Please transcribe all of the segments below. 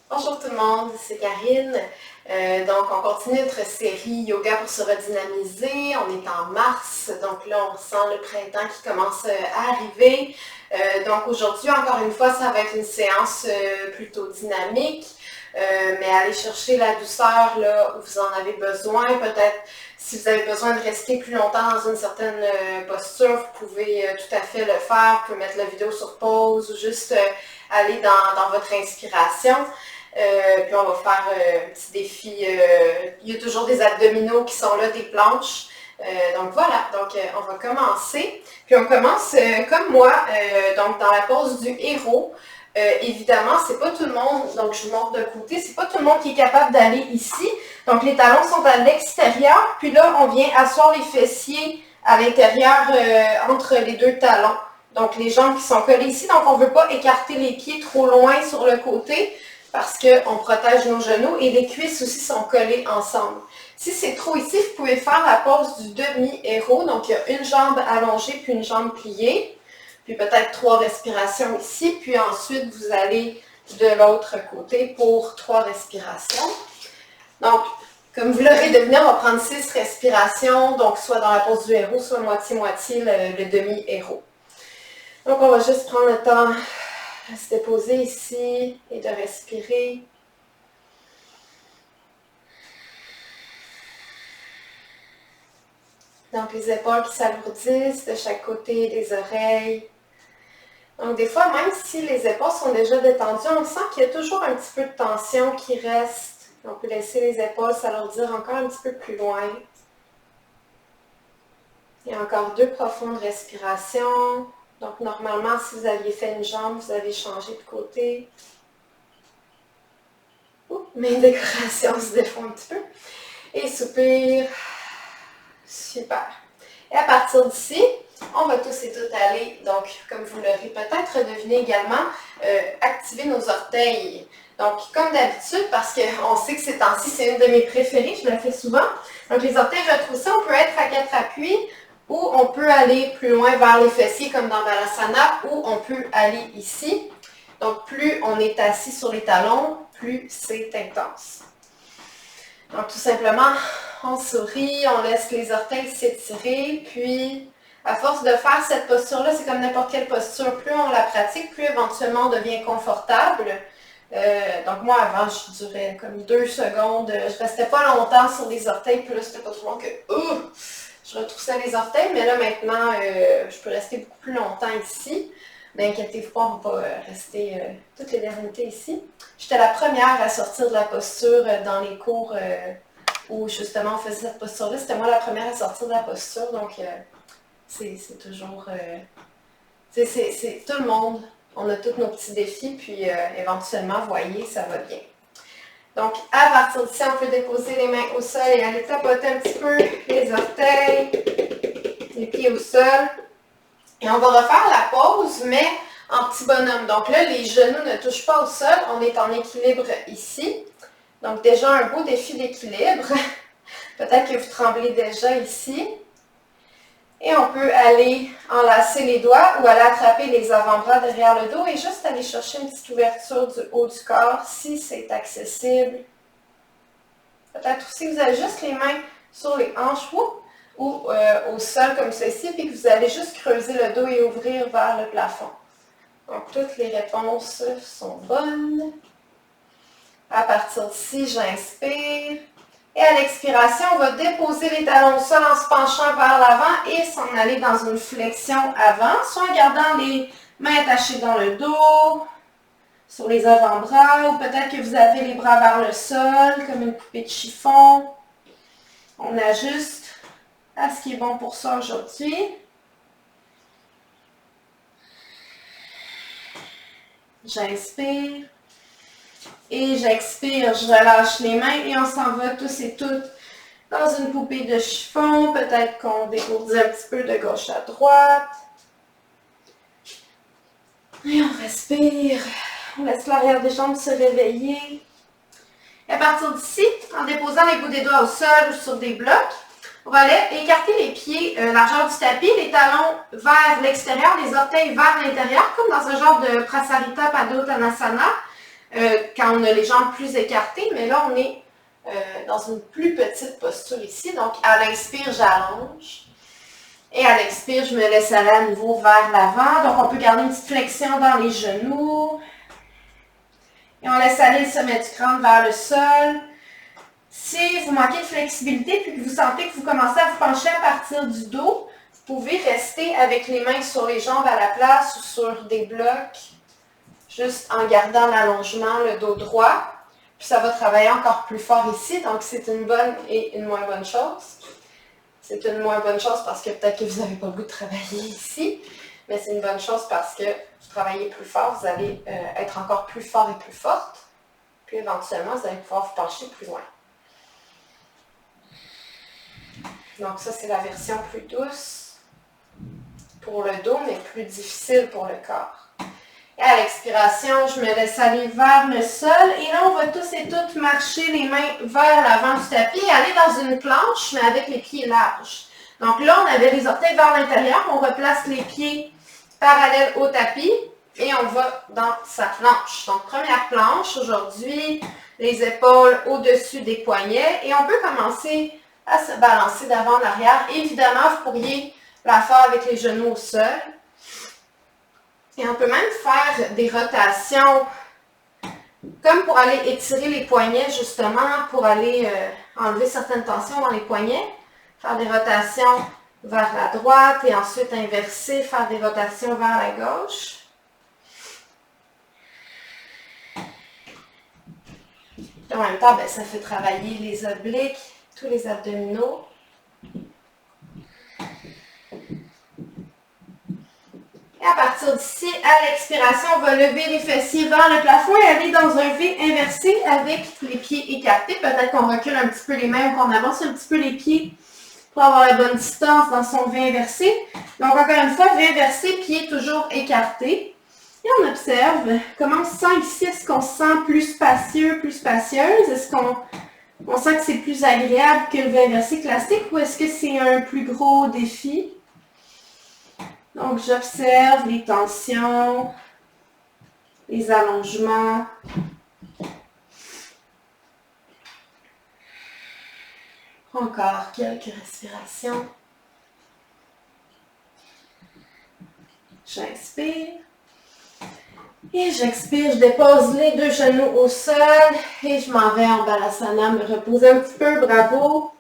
Bonjour tout le monde, c'est Karine. Donc, on continue notre série Yoga pour se redynamiser. On est en mars, donc là, on sent le printemps qui commence à arriver. Donc, aujourd'hui, encore une fois, ça va être une séance plutôt dynamique, mais allez chercher la douceur là où vous en avez besoin. Peut-être, si vous avez besoin de rester plus longtemps dans une certaine posture, vous pouvez tout à fait le faire. Vous pouvez mettre la vidéo sur pause ou juste aller dans votre inspiration. Puis on va faire un petit défi. Il y a toujours des abdominaux qui sont là, des planches. Donc voilà, on va commencer. Puis on commence comme moi, donc dans la pose du héros. Évidemment, c'est pas tout le monde, donc je vous montre de côté, c'est pas tout le monde qui est capable d'aller ici. Donc les talons sont à l'extérieur, puis là, on vient asseoir les fessiers à l'intérieur entre les deux talons. Donc les jambes qui sont collées ici, donc on ne veut pas écarter les pieds trop loin sur le côté parce qu'on protège nos genoux et les cuisses aussi sont collées ensemble. Si c'est trop ici, vous pouvez faire la pose du demi-héros. Donc, il y a une jambe allongée puis une jambe pliée. Puis peut-être 3 respirations ici. Puis ensuite, vous allez de l'autre côté pour 3 respirations. Donc, comme vous l'avez deviné, on va prendre 6 respirations. Donc, soit dans la pose du héros, soit moitié-moitié le demi-héros. Donc, on va juste prendre le temps à se déposer ici et de respirer. Donc, les épaules qui s'alourdissent de chaque côté des oreilles. Donc, des fois, même si les épaules sont déjà détendues, on sent qu'il y a toujours un petit peu de tension qui reste. On peut laisser les épaules s'alourdir encore un petit peu plus loin. Et encore 2 profondes respirations. Donc, normalement, si vous aviez fait une jambe, vous avez changé de côté. Oups, mes décorations se défont un petit peu. Et soupir. Super. Et à partir d'ici, on va tous et toutes aller, donc comme vous l'aurez peut-être deviné également, activer nos orteils. Donc comme d'habitude, parce qu'on sait que ces temps-ci, c'est une de mes préférées, je la fais souvent. Donc les orteils retroussés, on peut être à 4 appuis ou on peut aller plus loin vers les fessiers comme dans Balasana ou on peut aller ici. Donc plus on est assis sur les talons, plus c'est intense. Donc tout simplement, on sourit, on laisse les orteils s'étirer, puis à force de faire cette posture-là, c'est comme n'importe quelle posture, plus on la pratique, plus éventuellement on devient confortable. Donc moi avant, je durais comme 2 secondes, je restais pas longtemps sur les orteils, puis là c'était pas trop long que je retroussais les orteils, mais là maintenant, je peux rester beaucoup plus longtemps ici. N'inquiétez-vous pas, on ne va pas rester toute l'éternité ici. J'étais la première à sortir de la posture dans les cours où justement on faisait cette posture-là. C'était moi la première à sortir de la posture, donc c'est toujours... c'est tout le monde. On a tous nos petits défis, puis éventuellement, vous voyez, ça va bien. Donc, à partir d'ici, on peut déposer les mains au sol et aller tapoter un petit peu les orteils, les pieds au sol. Et on va refaire la pause, mais en petit bonhomme. Donc là, les genoux ne touchent pas au sol. On est en équilibre ici. Donc déjà, un beau défi d'équilibre. Peut-être que vous tremblez déjà ici. Et on peut aller enlacer les doigts ou aller attraper les avant-bras derrière le dos et juste aller chercher une petite ouverture du haut du corps si c'est accessible. Peut-être aussi que vous avez juste les mains sur les hanches ou au sol comme ceci, puis que vous allez juste creuser le dos et ouvrir vers le plafond. Donc, toutes les réponses sont bonnes. À partir d'ici, j'inspire. Et à l'expiration, on va déposer les talons au sol en se penchant vers l'avant et s'en aller dans une flexion avant, soit en gardant les mains attachées dans le dos, sur les avant-bras, ou peut-être que vous avez les bras vers le sol, comme une poupée de chiffon. On ajuste à ce qui est bon pour ça aujourd'hui. J'inspire. Et j'expire, je relâche les mains et on s'en va tous et toutes dans une poupée de chiffon. Peut-être qu'on dégourdit un petit peu de gauche à droite. Et on respire. On laisse l'arrière des jambes se réveiller. Et à partir d'ici, en déposant les bouts des doigts au sol ou sur des blocs, on va aller écarter les pieds, largeur du tapis, les talons vers l'extérieur, les orteils vers l'intérieur, comme dans un genre de Prasarita Padottanasana. quand on a les jambes plus écartées, mais là, on est dans une plus petite posture ici. Donc, à l'inspire, j'allonge. Et à l'expire, je me laisse aller à nouveau vers l'avant. Donc, on peut garder une petite flexion dans les genoux. Et on laisse aller le sommet du crâne vers le sol. Si vous manquez de flexibilité puis que vous sentez que vous commencez à vous pencher à partir du dos, vous pouvez rester avec les mains sur les jambes à la place ou sur des blocs, juste en gardant l'allongement, le dos droit. Puis ça va travailler encore plus fort ici, donc c'est une bonne et une moins bonne chose. C'est une moins bonne chose parce que peut-être que vous n'avez pas le goût de travailler ici, mais c'est une bonne chose parce que vous travaillez plus fort, vous allez être encore plus fort et plus forte, puis éventuellement, vous allez pouvoir vous pencher plus loin. Donc ça, c'est la version plus douce pour le dos, mais plus difficile pour le corps. Et à l'expiration, je me laisse aller vers le sol. Et là, on va tous et toutes marcher les mains vers l'avant du tapis et aller dans une planche, mais avec les pieds larges. Donc là, on avait les orteils vers l'intérieur. On replace les pieds parallèles au tapis et on va dans sa planche. Donc, première planche aujourd'hui, les épaules au-dessus des poignets. Et on peut commencer à se balancer d'avant en arrière. Évidemment, vous pourriez la faire avec les genoux au sol. Et on peut même faire des rotations comme pour aller étirer les poignets, justement, pour aller enlever certaines tensions dans les poignets. Faire des rotations vers la droite et ensuite inverser, faire des rotations vers la gauche. Et en même temps, ben, ça fait travailler les obliques, tous les abdominaux. Et à partir d'ici, à l'expiration, on va lever les fessiers vers le plafond et aller dans un V inversé avec les pieds écartés. Peut-être qu'on recule un petit peu les mains ou qu'on avance un petit peu les pieds pour avoir la bonne distance dans son V inversé. Donc encore une fois, V inversé, pieds toujours écartés. Et on observe comment on se sent ici. Est-ce qu'on se sent plus spacieux, plus spacieuse? Est-ce qu'on sent que c'est plus agréable que le V inversé classique ou est-ce que c'est un plus gros défi? Donc, j'observe les tensions, les allongements. Encore quelques respirations. J'inspire. Et j'expire, je dépose les deux genoux au sol et je m'en vais en Balasana, me reposer un petit peu, bravo.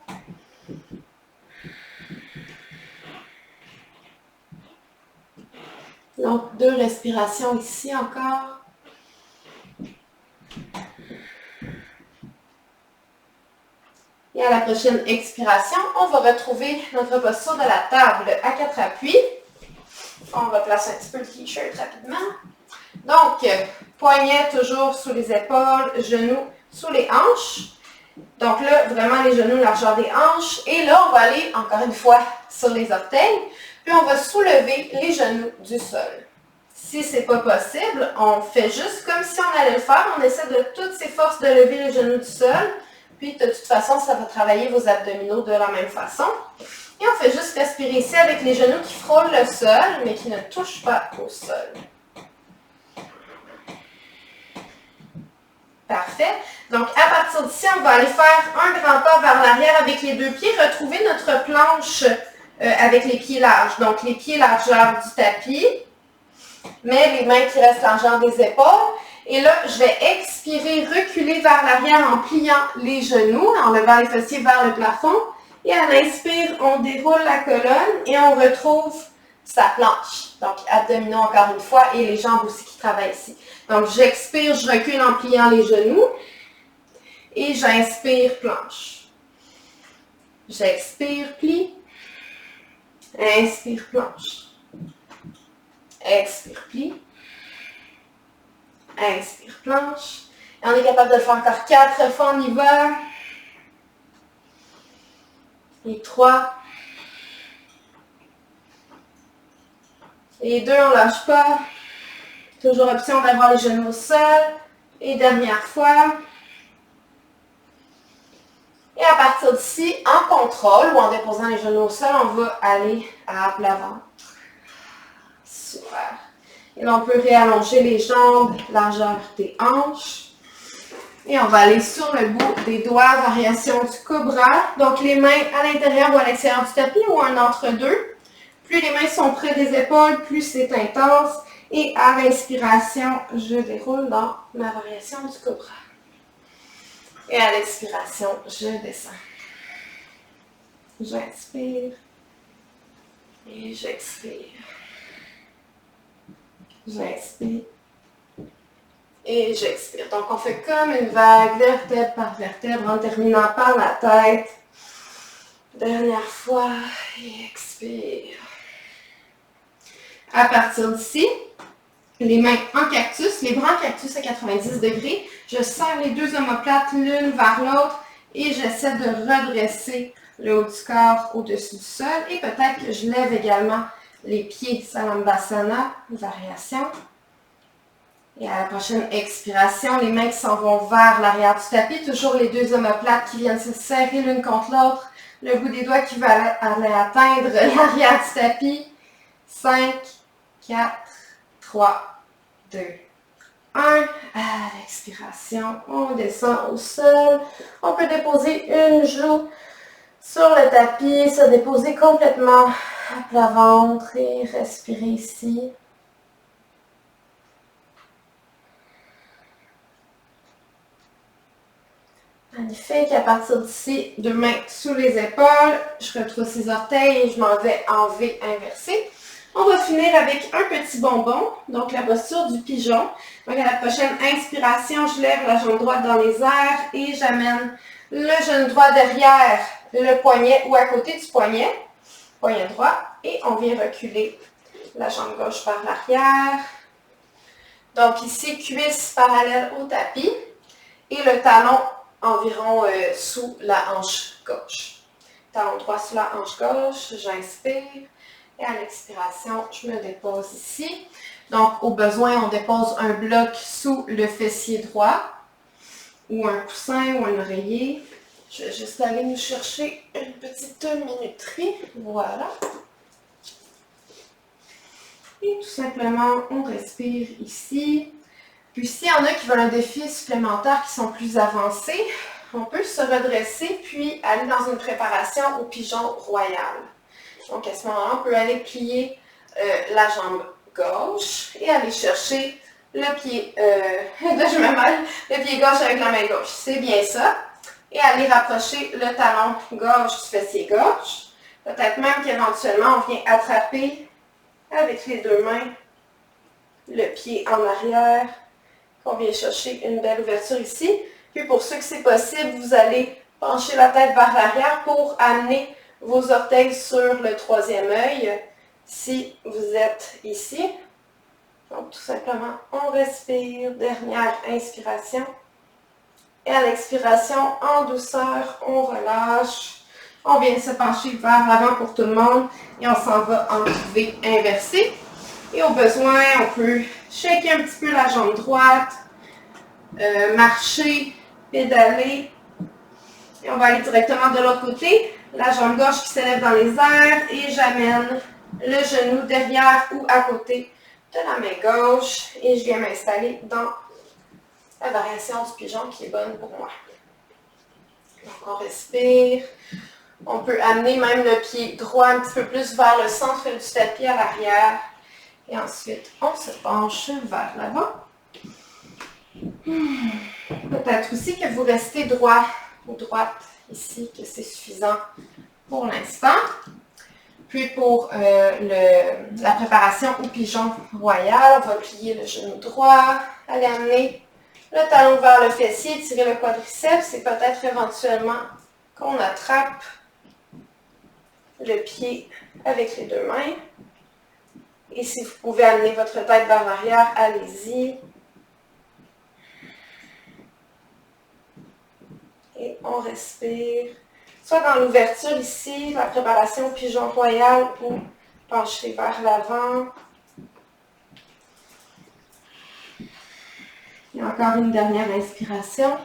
Donc, 2 respirations ici encore. Et à la prochaine expiration, on va retrouver notre posture de la table à 4 appuis. On va placer un petit peu le t-shirt rapidement. Donc, poignets toujours sous les épaules, genoux sous les hanches. Donc là, vraiment les genoux, largeur des hanches. Et là, on va aller, encore une fois, sur les orteils. Puis on va soulever les genoux du sol. Si ce n'est pas possible, on fait juste comme si on allait le faire. On essaie de toutes ses forces de lever les genoux du sol. Puis de toute façon, ça va travailler vos abdominaux de la même façon. Et on fait juste respirer ici avec les genoux qui frôlent le sol, mais qui ne touchent pas au sol. Parfait. Donc, à partir d'ici, on va aller faire un grand pas vers l'arrière avec les deux pieds. Retrouver notre planche avec les pieds larges. Donc, les pieds largeur du tapis, mais les mains qui restent largeur des épaules. Et là, je vais expirer, reculer vers l'arrière en pliant les genoux, en levant les fessiers vers le plafond. Et à l'inspire, on déroule la colonne et on retrouve sa planche. Donc, abdominaux encore une fois et les jambes aussi qui travaillent ici. Donc, j'expire, je recule en pliant les genoux et j'inspire, planche. J'expire, plie. Inspire, planche. Expire, plie. Inspire, planche. Et on est capable de le faire encore 4 fois, on y va. Et 3. Et 2, on ne lâche pas. Toujours option d'avoir les genoux au sol. Et dernière fois. Et à partir d'ici, en contrôle ou en déposant les genoux au sol, on va aller à plat ventre. Super. Et là, on peut réallonger les jambes, largeur des hanches. Et on va aller sur le bout des doigts, variation du cobra. Donc les mains à l'intérieur ou à l'extérieur du tapis ou un entre-deux. Plus les mains sont près des épaules, plus c'est intense. Et à l'inspiration, je déroule dans ma variation du cobra. Et à l'expiration, je descends. J'inspire. Et j'expire. J'inspire. Et j'expire. Donc, on fait comme une vague, vertèbre par vertèbre, en terminant par la tête. Dernière fois. Et expire. À partir d'ici, les mains en cactus, les bras en cactus à 90 degrés. Je serre les deux omoplates l'une vers l'autre et j'essaie de redresser le haut du corps au-dessus du sol. Et peut-être que je lève également les pieds, Salambhasana, variation. Et à la prochaine expiration, les mains qui s'en vont vers l'arrière du tapis. Toujours les deux omoplates qui viennent se serrer l'une contre l'autre. Le bout des doigts qui va aller atteindre l'arrière du tapis. 5, 4, 3, 2, 1. À l'expiration, on descend au sol. On peut déposer une joue sur le tapis, se déposer complètement à plat ventre et respirer ici. Magnifique. À partir d'ici, deux mains sous les épaules. Je retrousse les orteils et je m'en vais en V inversé. On va finir avec un petit bonbon, donc la posture du pigeon. Donc à la prochaine inspiration, je lève la jambe droite dans les airs et j'amène le genou droit derrière le poignet ou à côté du poignet, poignet droit, et on vient reculer la jambe gauche vers l'arrière. Donc ici, cuisse parallèle au tapis et le talon environ sous la hanche gauche. Talon droit sous la hanche gauche, j'inspire. Et à l'expiration, je me dépose ici. Donc, au besoin, on dépose un bloc sous le fessier droit ou un coussin ou un oreiller. Je vais juste aller nous chercher une petite minuterie. Voilà. Et tout simplement, on respire ici. Puis, s'il y en a qui veulent un défi supplémentaire qui sont plus avancés, on peut se redresser puis aller dans une préparation au pigeon royal. Donc, à ce moment-là, on peut aller plier la jambe gauche et aller chercher le pied, je me mêle, le pied gauche avec la main gauche. C'est bien ça. Et aller rapprocher le talon gauche du fessier gauche. Peut-être même qu'éventuellement, on vient attraper avec les deux mains le pied en arrière. On vient chercher une belle ouverture ici. Puis pour ceux que c'est possible, vous allez pencher la tête vers l'arrière pour amener vos orteils sur le troisième œil, si vous êtes ici. Donc, tout simplement, on respire. Dernière inspiration. Et à l'expiration, en douceur, on relâche. On vient se pencher vers l'avant pour tout le monde. Et on s'en va en V inversé. Et au besoin, on peut shaker un petit peu la jambe droite, marcher, pédaler. Et on va aller directement de l'autre côté. La jambe gauche qui s'élève dans les airs et j'amène le genou derrière ou à côté de la main gauche et je viens m'installer dans la variation du pigeon qui est bonne pour moi. Donc on respire. On peut amener même le pied droit un petit peu plus vers le centre du tapis à l'arrière et ensuite on se penche vers l'avant. Peut-être aussi que vous restez droit ou droite ici, que c'est suffisant pour l'instant. Puis pour la préparation au pigeon royal, on va plier le genou droit, aller amener le talon vers le fessier, tirer le quadriceps et peut-être éventuellement qu'on attrape le pied avec les deux mains. Et si vous pouvez amener votre tête vers l'arrière, allez-y. Et on respire, soit dans l'ouverture ici, la préparation pigeon royal ou pencher vers l'avant. Et encore une dernière inspiration.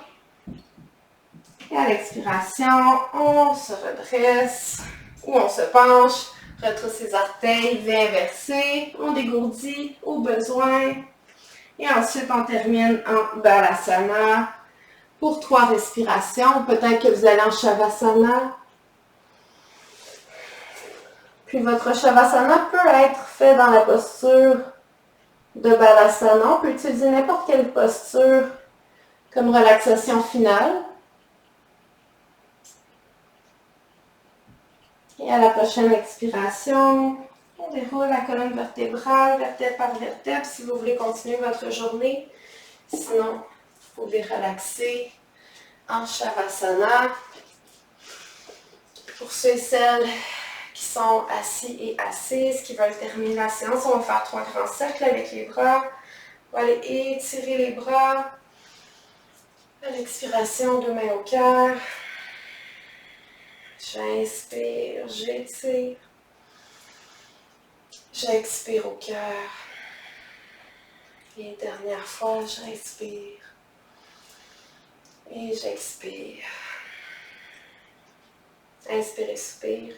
Et à l'expiration, on se redresse ou on se penche, retrousse les orteils, V inversé, on dégourdit au besoin. Et ensuite, on termine en Balasana. pour 3 respirations. Peut-être que vous allez en Shavasana. Puis votre Shavasana peut être fait dans la posture de Balasana. On peut utiliser n'importe quelle posture comme relaxation finale. Et à la prochaine expiration, on déroule la colonne vertébrale, vertèbre par vertèbre, si vous voulez continuer votre journée. Sinon, vous pouvez relaxer en Shavasana. Pour ceux et celles qui sont assis et assises, qui veulent terminer la séance, on va faire 3 grands cercles avec les bras. On va aller étirer les bras. À l'expiration, 2 mains au cœur. J'inspire, j'étire. J'expire au cœur. Et dernière fois, j'inspire. Et j'expire. Inspire et soupire.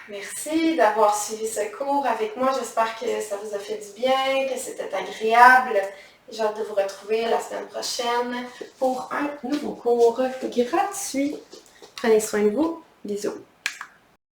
Merci d'avoir suivi ce cours avec moi. J'espère que ça vous a fait du bien, que c'était agréable. J'ai hâte de vous retrouver la semaine prochaine pour un nouveau cours gratuit. Prenez soin de vous. Bisous.